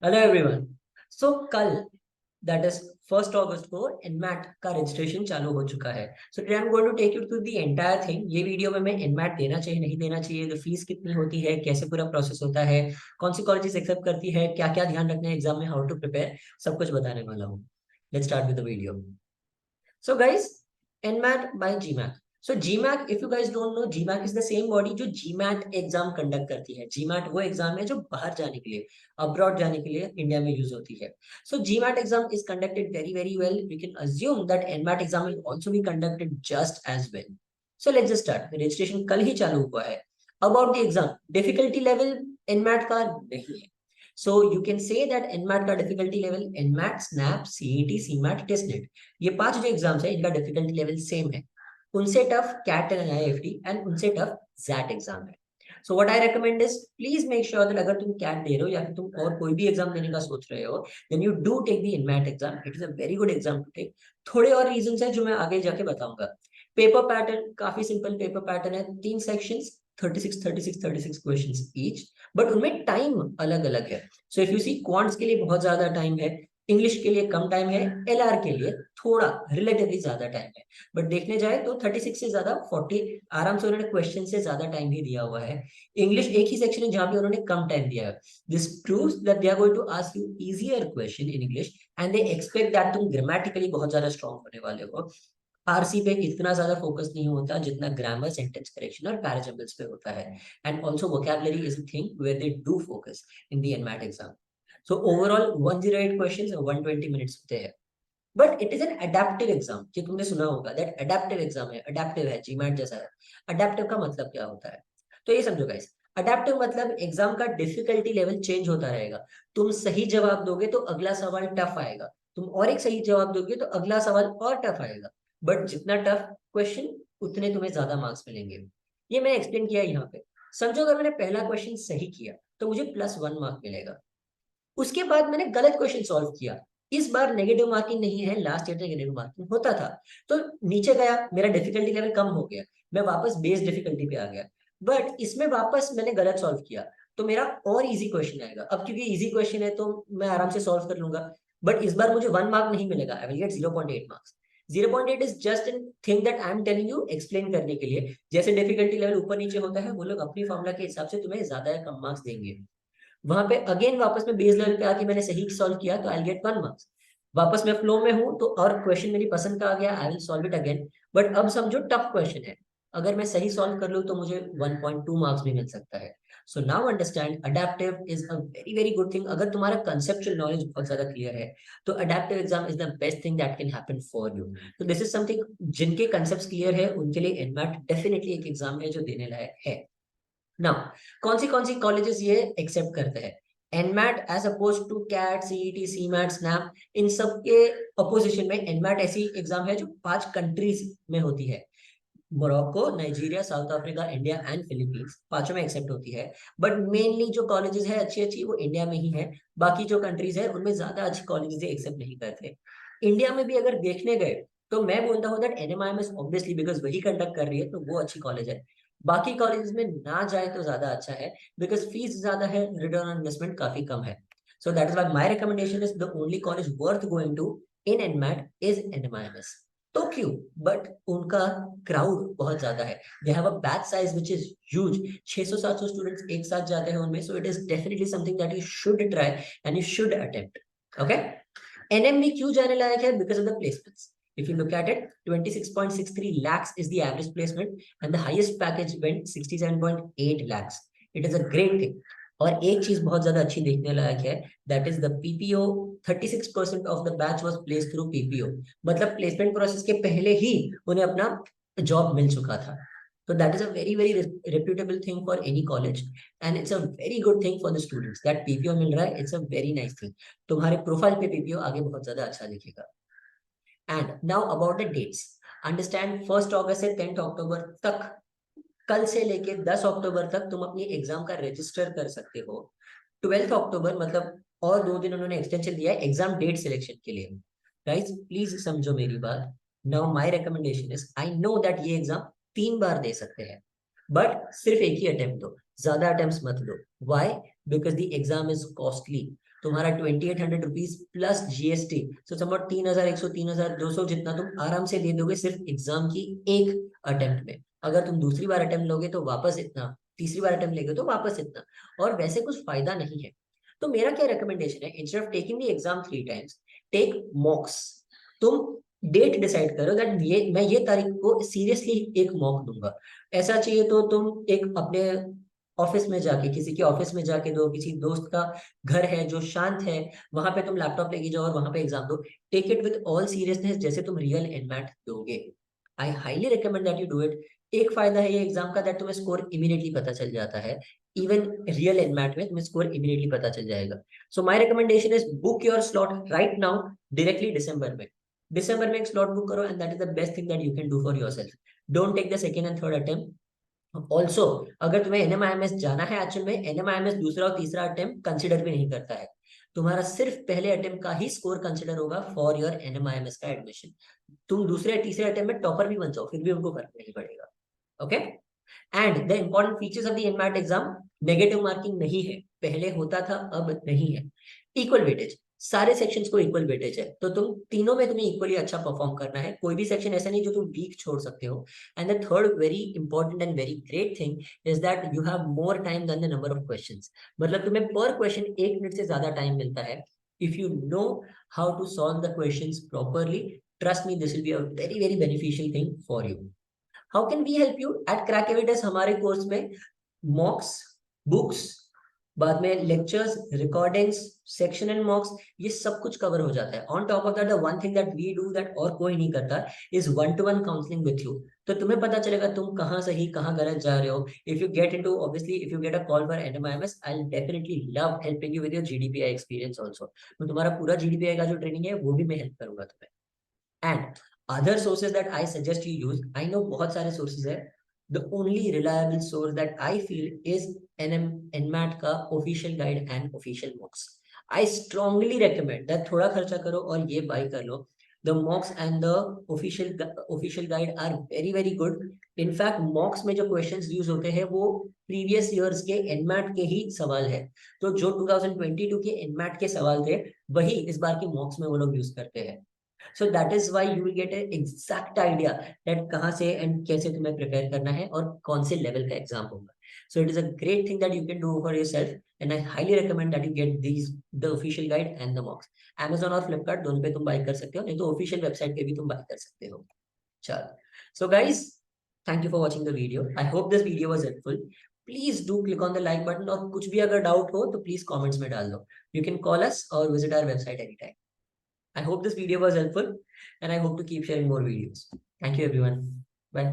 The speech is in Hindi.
Hello everyone. सो कल दैट इज 1 अगस्त को एनमैट का रजिस्ट्रेशन चालू हो चुका है। So today I am going to take you through the entire thing. ये वीडियो में मैं एनमैट देना चाहिए नहीं देना चाहिए, तो फीस कितनी होती है, कैसे पूरा प्रोसेस होता है, कौन सी कॉलेजेस एक्सेप्ट करती है, क्या क्या ध्यान रखना है एग्जाम में, हाउ टू प्रिपेयर, सब कुछ बताने वाला हूँ। Let's start with the video. So guys, NMAT by GMAT. So GMAT, if you guys don't know, GMAT is the same body जो GMAT एग्जाम कंडक्ट करती है। GMAT वो एग्जाम है जो बाहर जाने के लिए, अब्रॉड जाने के लिए इंडिया में यूज होती है। So GMAT exam is conducted very very well. We can assume that NMAT exam will also be conducted just as well. So let's just start. Registration कल ही चालू हुआ है। About the exam, difficulty level NMAT का नहीं है। So you can say that NMAT का difficulty level NMAT, SNAP, CET, CMAT, TestNet, ये 5 जो एग्जाम्स है इनका डिफिकल्टी लेवल सेम है। उनसे tough CAT and IIFT and उनसे टफ जैट एग्जाम है। So what I recommend is please make sure that अगर तुम कैट दे रहे हो या फिर तुम और कोई भी एग्जाम देने का सोच रहे हो, then you do take the NMAT exam. It is a very good exam to take. थोड़े और रीजंस है जो मैं आगे जाके बताऊंगा। पेपर पैटर्न काफी सिंपल पेपर पैटर्न है। 3 सेक्शंस, 36 क्वेश्चंस ईच, बट उनमें टाइम अलग अलग है। So if you see, quants के लिए बहुत ज्यादा टाइम है, इंग्लिश के लिए कम टाइम है, LR के लिए थोड़ा रिलेटिवली ज्यादा टाइम है। बट देखने जाए तो 36 से ज्यादा 40 आराम से उन्होंने क्वेश्चन से ज्यादा टाइम भी दिया हुआ है। इंग्लिश एक ही सेक्शन है जहां पे उन्होंने कम टाइम दिया है। This proves that they are going to ask you easier question in English and they expect that तुम ग्रामेटिकली बहुत ज्यादा स्ट्रांग होने वाले हो। आरसी पे इतना ज्यादा फोकस नहीं होता जितना ग्रामर, सेंटेंस करेक्शन और पैराजम्बल्स पे होता है। And also vocabulary is a thing where they do focus in the NMAT exam. So overall 108 questions 120 minutes होते हैं। But it is an adaptive exam, कि तुमने सुना होगा दैट अडेप्टिव एग्जाम है, अडेप्टिव है, जीमैट जैसा है। अडेप्टिव का मतलब क्या होता है, तो ये समझो गाइस। अडेप्टिव मतलब एग्जाम का डिफिकल्टी लेवल चेंज होता रहेगा। तुम सही जवाब दोगे तो अगला सवाल टफ आएगा, तुम और एक सही जवाब दोगे तो अगला सवाल और टफ आएगा। बट जितना टफ क्वेश्चन, उतने तुम्हें ज्यादा मार्क्स मिलेंगे। ये मैंने एक्सप्लेन किया यहाँ पे। समझो अगर मैंने पहला क्वेश्चन सही किया तो मुझे +1 मार्क मिलेगा। उसके बाद मैंने गलत क्वेश्चन सॉल्व किया। इस बार नेगेटिव मार्किंग नहीं है, लास्ट ईयर नेगेटिव मार्किंग होता था। तो नीचे गया, मेरा डिफिकल्टी लेवल कम हो गया, मैं वापस बेस डिफिकल्टी पे आ गया। बट इसमें वापस मैंने गलत सॉल्व किया तो मेरा और इजी क्वेश्चन आएगा। अब क्योंकि इजी क्वेश्चन है तो मैं आराम से सॉल्व कर लूंगा। बट इस बार मुझे 1 मार्क नहीं मिलेगा, I will get 0.8 marks. 0.8 is just an thing that I am telling you, explain करने के लिए। जैसे डिफिकल्टी लेवल ऊपर नीचे होता है, वो लोग अपनी फॉर्मूला के हिसाब से तुम्हें ज्यादा या कम मार्क्स देंगे। वहां पे अगेन वापस में बेस लेवल पे आके मैंने सही सॉल्व किया तो आई गेट 1 मार्क्स। वापस मैं फ्लो में हूं तो और क्वेश्चन मेरी पसंद का आ गया, I will solve it again. But अब समझो टफ क्वेश्चन है, अगर मैं सही सॉल्व कर लूं तो मुझे 1.2 मार्क्स भी मिल सकता है। So now understand, adaptive is a very very good thing. अगर तुम्हारा कंसेप्चुअल नॉलेज बहुत ज्यादा क्लियर है तो adaptive exam is the best thing that can happen for you. तो दिस इज समथिंग, जिनके कंसेप्ट क्लियर है उनके लिए एनमैट डेफिनेटली एक एग्जाम है जो देने लायक है। नाउ कौन सी कॉलेजेस ये एक्सेप्ट करते हैं NMAT as oppose to CAT, CET, CMAT, SNAP? इन सब के अपोजिशन में एनमैट ऐसी एग्जाम है जो 5 कंट्रीज में होती है। Morocco, Nigeria, south Africa, India and Philippines, पांचों में एक्सेप्ट होती है। बट मेनली जो कॉलेजेस है अच्छी अच्छी वो इंडिया में ही है। बाकी जो कंट्रीज है उनमें ज्यादा अच्छी कॉलेजेस एक्सेप्ट नहीं करते। इंडिया में भी अगर देखने गए तो मैं बोलता हूँ दैट NMIMS ऑब्वियसली, बिकॉज वही कंडक्ट कर रही है तो वो अच्छी कॉलेज है। बाकी कॉलेजेस में ना जाए तो ज्यादा अच्छा है, बिकॉज फीस ज्यादा है, रिटर्न ऑन इन्वेस्टमेंट काफी कम है। So that is why my recommendation is the only college worth going to in NMAT is NMIMS। तो क्यों? बट उनका क्राउड बहुत ज्यादा है। They have a batch size which is huge. 600-700 students एक साथ जाते हैं उनमें। So it is definitely something that you should try and you should attempt. Okay, NMB क्यों जाने लायक है? Because of the placements. If you look at it, 26.63 lakhs is the average placement and the highest package went 67.8 lakhs. It is a great thing. और एक चीज बहुत ज्यादा अच्छी देखने लायक है, that is the PPO। 36% of the batch was placed through PPO। मतलब प्लेसमेंट प्रोसेस के पहले ही उन्हें अपना जॉब मिल चुका था। तो that is a very very reputable thing for any college and it's a very good thing for the students that PPO मिल रहा है। It's a very nice thing. तुम्हारे प्रोफाइल पे PPO आगे बहुत ज्यादा अच्छा दिखेगा। And now about the dates, understand 1 अगस्त से 10 अक्टूबर तक, कल से लेके 10 अक्टूबर तक तुम अपनी एग्जाम का रजिस्टर कर सकते हो। 12 अक्टूबर मतलब और 2 दिन उन्होंने एक्सटेंशन दिया है एग्जाम डेट सिलेक्शन के लिए। गाइस प्लीज समझो मेरी बात। Now my recommendation is, I know that ये एग्जाम 3 बार दे सकते हैं, बट सिर्फ एक ही अटेम्प्ट दो। ज्यादा अटेम्प्ट मत लो। Why? Because the exam is costly. तुम्हारा 2800 रुपीज प्लस जीएसटी, सो समझो 3100 3200 जितना तुम आराम से दे दोगे सिर्फ एग्जाम की एक अटेम्प्ट में। अगर तुम दूसरी बार अटेम्प्ट लोगे तो वापस इतना, तीसरी बार अटेम्प्ट लेगे तो वापस इतना, और वैसे कुछ फायदा नहीं है। तो मेरा क्या रिकमेंडेशन है, instead of taking the exam 3 times, take mocks. तुम डेट डिसाइड करो दैट ये मैं ये तारीख को सीरियसली एक मॉक दूंगा। ऐसा चाहिए तो तुम एक अपने ऑफिस में जाके, किसी के ऑफिस में जाके दो, किसी दोस्त का घर है जो शांत है, वहां पे तुम लैपटॉप लेके जाओ और वहां पे एग्जाम दो। Take it with all seriousness जैसे तुम रियल एनमैट दोगे। I highly recommend that you do it. एक फायदा है ये एग्जाम का, दैट तुम्हें स्कोर इमीडिएटली पता चल जाता है। इवन रियल एनमैट में तुम्हें स्कोर इमीडिएटली पता चल जाएगा। So my recommendation is book your slot right now, directly दिसंबर में। दिसंबर में एक स्लॉट बुक करो, and that is the best thing that you can do for yourself. Don't take the second and third attempt. Also अगर तुम्हें एनएमआईएमएस जाना है, एक्चुअल में एनएमआईएमएस दूसरा और तीसरा अटेम्प्ट कंसिडर भी नहीं करता है। तुम्हारा सिर्फ पहले अटेम्प्ट का ही स्कोर कंसिडर होगा फॉर योर एनएमआईएमएस का एडमिशन। तुम दूसरे तीसरे अटेम्प्ट में टॉपर भी बन जाओ, फिर भी उनको फर्क नहीं पड़ेगा। Okay. And the important features of the NMAT exam, negative marking नहीं है, पहले होता था अब नहीं है। इक्वल वेटेज, सारे सेक्शंस को इक्वल वेटेज है, तो तुम तीनों में तुम्हें इक्वली अच्छा परफॉर्म करना है, कोई भी सेक्शन ऐसा नहीं जो तुम वीक छोड़ सकते हो। And the third very important and very great thing is that you have more time than the number of questions. मतलब तुम्हें पर क्वेश्चन 1 मिनट से ज्यादा टाइम मिलता है। If you know how to solve the questions properly, trust me this will be a very very beneficial thing for you. How can we help you at crack evidence? हमारे कोर्स में मॉक्स, बुक्स, बाद में lectures, recordings, section and mocks, ये सब कुछ कवर हो जाता है। On top of that the one thing that we do that और कोई नहीं करता is 1-to-1 counselling with you. तो तुम्हें पता चलेगा तुम कहाँ सही कहाँ गलत जा रहे हो। If you get into, obviously if you get a call for NMIMS, I will definitely love helping you with your GDPI experience also. तो तुम्हारा पूरा जीडीपीआई का जो ट्रेनिंग है वो भी मैं हेल्प करूंगा तुम्हें। And other sources that I suggest you use, I know बहुत सारे sources है। The only reliable source that I feel is NMAT का official guide and official mocks. I strongly recommend that थोड़ा खर्चा करो और ये buy कर लो। The mocks and the official guide are very very good. In fact, mocks में जो questions use होते हैं वो previous years के NMAT के ही सवाल है। तो जो 2022 के NMAT के सवाल थे वही इस बार के mocks में वो लोग use करते हैं। So that is why you will get an exact idea that कहाँ से and कैसे तुम्हें prepare करना है और कौन से level का exam होगा। So it is a great thing that you can do for yourself, and I highly recommend that you get these, the official guide and the mocks. Amazon और Flipkart दोनों पे तुम buy कर सकते हो, नहीं तो official website पे भी तुम buy कर सकते हो। चलो, so guys, thank you for watching the video. I hope this video was helpful. Please do click on the like button, और कुछ भी अगर doubt हो तो please comments में डाल दो। You can call us or visit our website anytime. I hope this video was helpful, and I hope to keep sharing more videos. Thank you everyone. Bye.